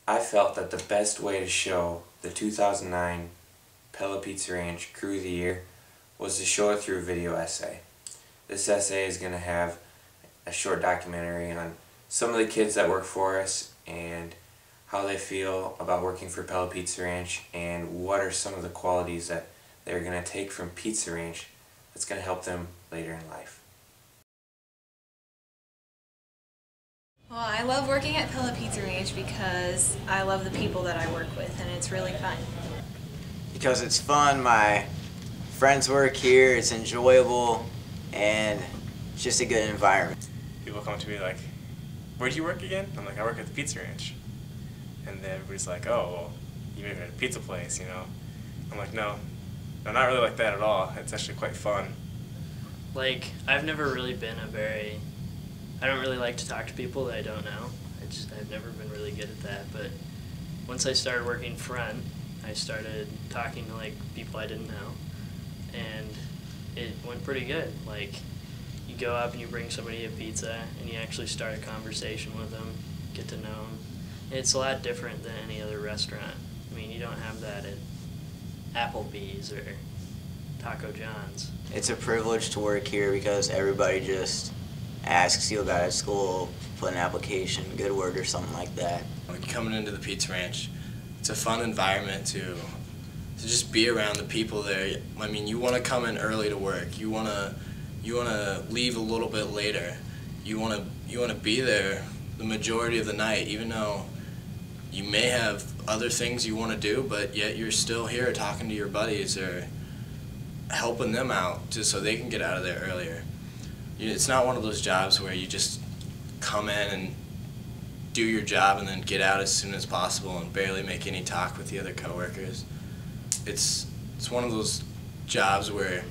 I felt that the best way to show the 2009 Pella Pizza Ranch Crew of the Year was to show it through a video essay. This essay is going to have a short documentary on some of the kids that work for us and how they feel about working for Pella Pizza Ranch and what are some of the qualities that they're going to take from Pizza Ranch that's going to help them later in life. Well, I love working at Pella Pizza Ranch because I love the people that I work with and it's really fun. Because it's fun, my friends work here, it's enjoyable, and it's just a good environment. People come to me like, where do you work again? I'm like, I work at the Pizza Ranch. And then everybody's like, oh, well, you work at a pizza place, you know? I'm like, no, not really like that at all. It's actually quite fun. Like, I've never really been I don't really like to talk to people that I don't know. I've never been really good at that, but once I started working front, I started talking to like people I didn't know, and it went pretty good. Like, you go up and you bring somebody a pizza and you actually start a conversation with them, get to know them. It's a lot different than any other restaurant. I mean, you don't have that at Applebee's or Taco John's. It's a privilege to work here because everybody just asks you about at school, put an application, good word or something like that. Like coming into the Pizza Ranch, it's a fun environment to just be around the people there. I mean, you want to come in early to work. You want to leave a little bit later. You want to be there the majority of the night, even though you may have other things you want to do, but yet you're still here talking to your buddies or helping them out just so they can get out of there earlier. It's not one of those jobs where you just come in and do your job and then get out as soon as possible and barely make any talk with the other coworkers. It's one of those jobs where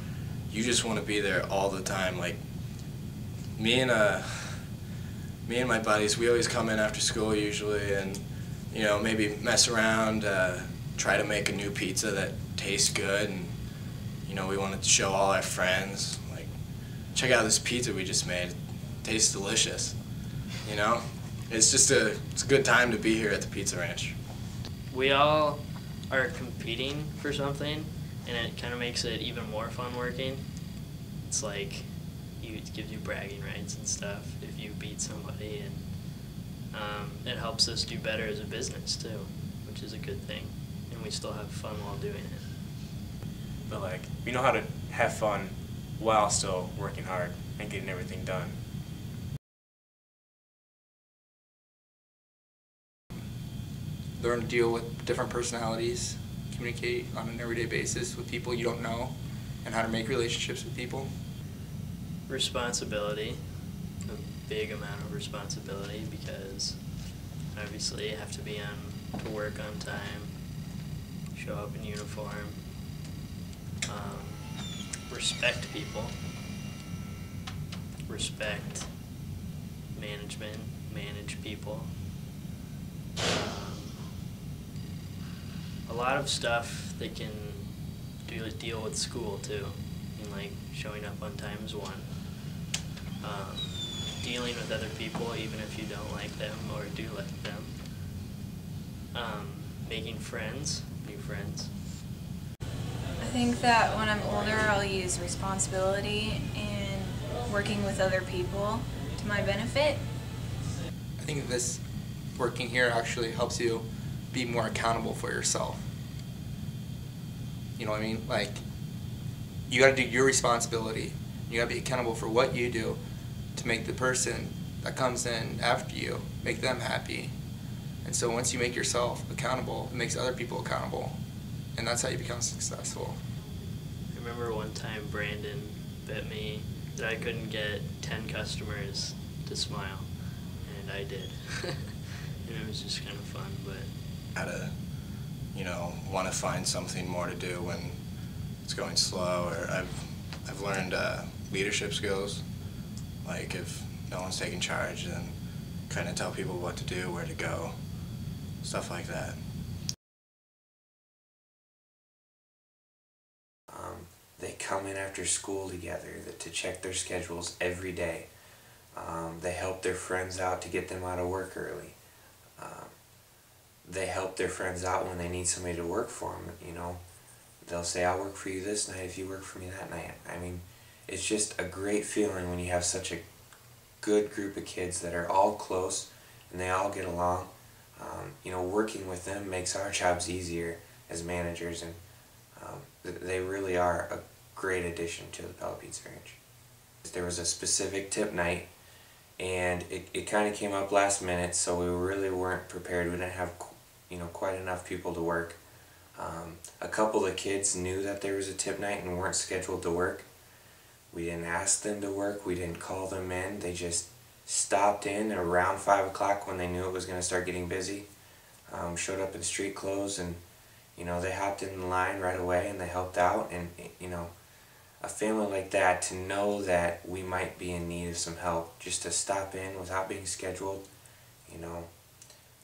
you just want to be there all the time. Like me and my buddies, we always come in after school usually, and you know, maybe mess around, try to make a new pizza that tastes good, and you know, we want to show all our friends, like, check out this pizza we just made. It tastes delicious. You know, it's a good time to be here at the Pizza Ranch. We all are competing for something, and it kind of makes it even more fun working. It's like, it gives you bragging rights and stuff if you beat somebody, and it helps us do better as a business too, which is a good thing, and we still have fun while doing it. But like, we know how to have fun while still working hard and getting everything done. Learn to deal with different personalities, communicate on an everyday basis with people you don't know, and how to make relationships with people. Responsibility, a big amount of responsibility, because obviously you have to be to work on time, show up in uniform, respect people, respect management, manage people. A lot of stuff they can deal with school too. I mean, like showing up on time is one. Dealing with other people even if you don't like them or do like them. Making friends, new friends. I think that when I'm older I'll use responsibility and working with other people to my benefit. I think this working here actually helps you be more accountable for yourself. You know what I mean? Like, you gotta do your responsibility. You gotta be accountable for what you do to make the person that comes in after you, make them happy. And so once you make yourself accountable, it makes other people accountable. And that's how you become successful. I remember one time Brandon bet me that I couldn't get 10 customers to smile, and I did. And it was just kind of fun, but... How to, you know, want to find something more to do when it's going slow, or I've learned leadership skills, like if no one's taking charge, then kind of tell people what to do, where to go, stuff like that. They come in after school together to check their schedules every day. They help their friends out to get them out of work early. they help their friends out when they need somebody to work for them, you know. They'll say, I'll work for you this night if you work for me that night. I mean, it's just a great feeling when you have such a good group of kids that are all close and they all get along. You know, working with them makes our jobs easier as managers, and they really are a great addition to the Pella Pizza Ranch. There was a specific tip night, and it kind of came up last minute, so we really weren't prepared. We didn't have, you know, quite enough people to work. A couple of the kids knew that there was a tip night and weren't scheduled to work. We didn't ask them to work, we didn't call them in, they just stopped in around 5 o'clock when they knew it was going to start getting busy. Showed up in street clothes, and you know, they hopped in the line right away and they helped out. And you know, a family like that, to know that we might be in need of some help, just to stop in without being scheduled, you know,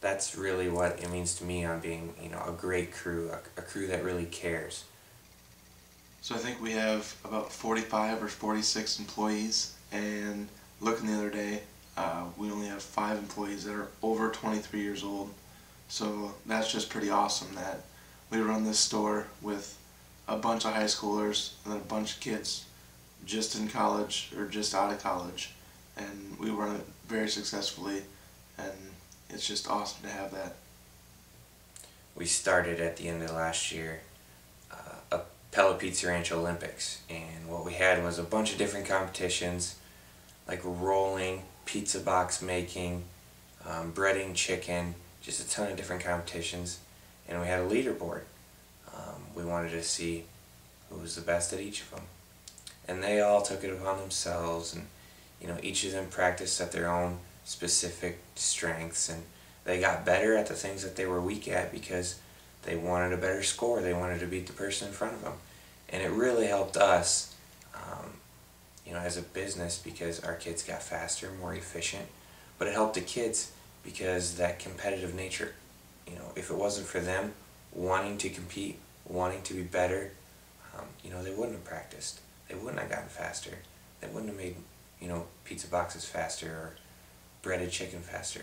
that's really what it means to me on being, you know, a great crew, a crew that really cares. So I think we have about 45 or 46 employees, and looking the other day, we only have 5 employees that are over 23 years old. So that's just pretty awesome that we run this store with a bunch of high schoolers and then a bunch of kids just in college or just out of college, and we run it very successfully, and it's just awesome to have that. We started at the end of last year a Pella Pizza Ranch Olympics, and what we had was a bunch of different competitions like rolling, pizza box making, breading chicken, just a ton of different competitions, and we had a leaderboard. We wanted to see who was the best at each of them, and they all took it upon themselves, and you know, each of them practiced at their own specific strengths, and they got better at the things that they were weak at because they wanted a better score. They wanted to beat the person in front of them, and it really helped us, you know, as a business, because our kids got faster, more efficient, but it helped the kids because that competitive nature, you know, if it wasn't for them wanting to compete, wanting to be better, you know, they wouldn't have practiced. They wouldn't have gotten faster. They wouldn't have made, you know, pizza boxes faster or breaded chicken faster.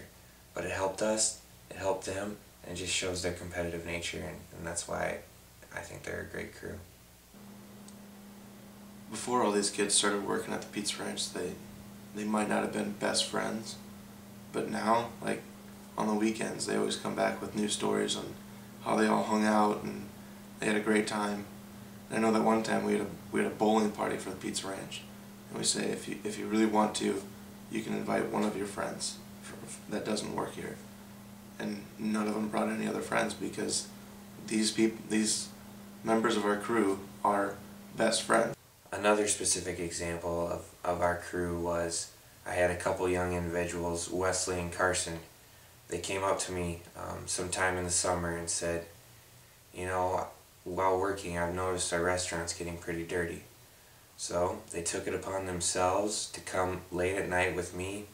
But it helped us, it helped them, and it just shows their competitive nature, and that's why I think they're a great crew. Before all these kids started working at the Pizza Ranch, they might not have been best friends, but now, like on the weekends, they always come back with new stories on how they all hung out and they had a great time. And I know that one time we had a bowling party for the Pizza Ranch, and we say if you really want to, you can invite one of your friends that doesn't work here. And none of them brought any other friends because these members of our crew are best friends. Another specific example of our crew was, I had a couple young individuals, Wesley and Carson. They came up to me sometime in the summer and said, you know, while working, I've noticed our restaurant's getting pretty dirty. So they took it upon themselves to come late at night with me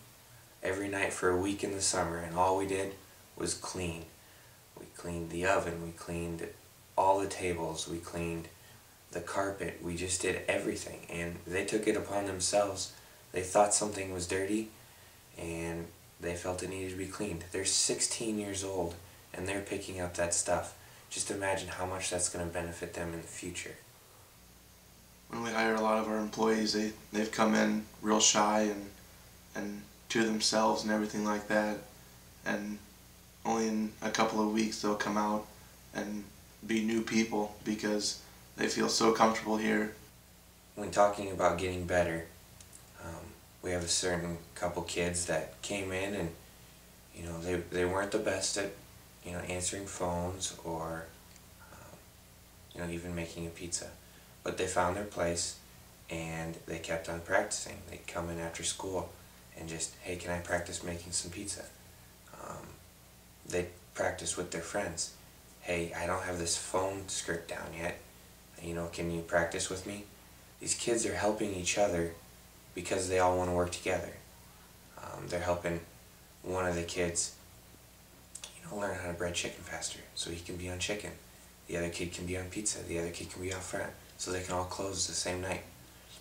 every night for a week in the summer, and all we did was clean. We cleaned the oven, we cleaned all the tables, we cleaned the carpet, we just did everything, and they took it upon themselves. They thought something was dirty and they felt it needed to be cleaned. They're 16 years old and they're picking up that stuff. Just imagine how much that's going to benefit them in the future. When we hire a lot of our employees, they've come in real shy and to themselves and everything like that, and only in a couple of weeks they'll come out and be new people because they feel so comfortable here. When talking about getting better, we have a certain couple kids that came in and, you know, they weren't the best at, you know, answering phones or, you know, even making a pizza. But they found their place and they kept on practicing. They'd come in after school and just, hey, can I practice making some pizza? They'd practice with their friends. Hey, I don't have this phone script down yet. You know, can you practice with me? These kids are helping each other because they all want to work together. They're helping one of the kids, you know, learn how to bread chicken faster so he can be on chicken. The other kid can be on pizza. The other kid can be out front so they can all close the same night.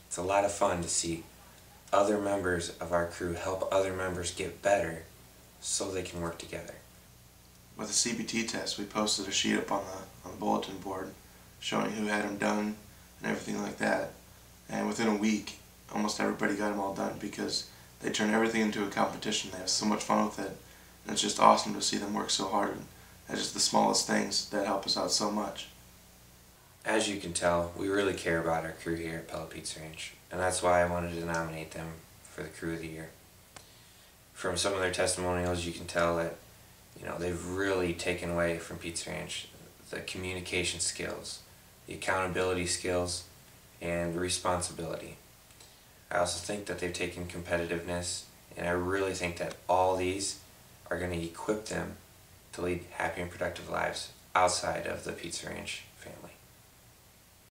It's a lot of fun to see other members of our crew help other members get better so they can work together. with a CBT test, we posted a sheet up on the bulletin board showing who had them done and everything like that. And within a week, almost everybody got them all done because they turn everything into a competition. They have so much fun with it, and it's just awesome to see them work so hard at just the smallest things that help us out so much. As you can tell, we really care about our crew here at Pella Pizza Ranch, and that's why I wanted to nominate them for the Crew of the Year. From some of their testimonials, you can tell that they've really taken away from Pizza Ranch the communication skills, the accountability skills, and the responsibility. I also think that they've taken competitiveness, and I really think that all these are going to equip them to lead happy and productive lives outside of the Pizza Ranch.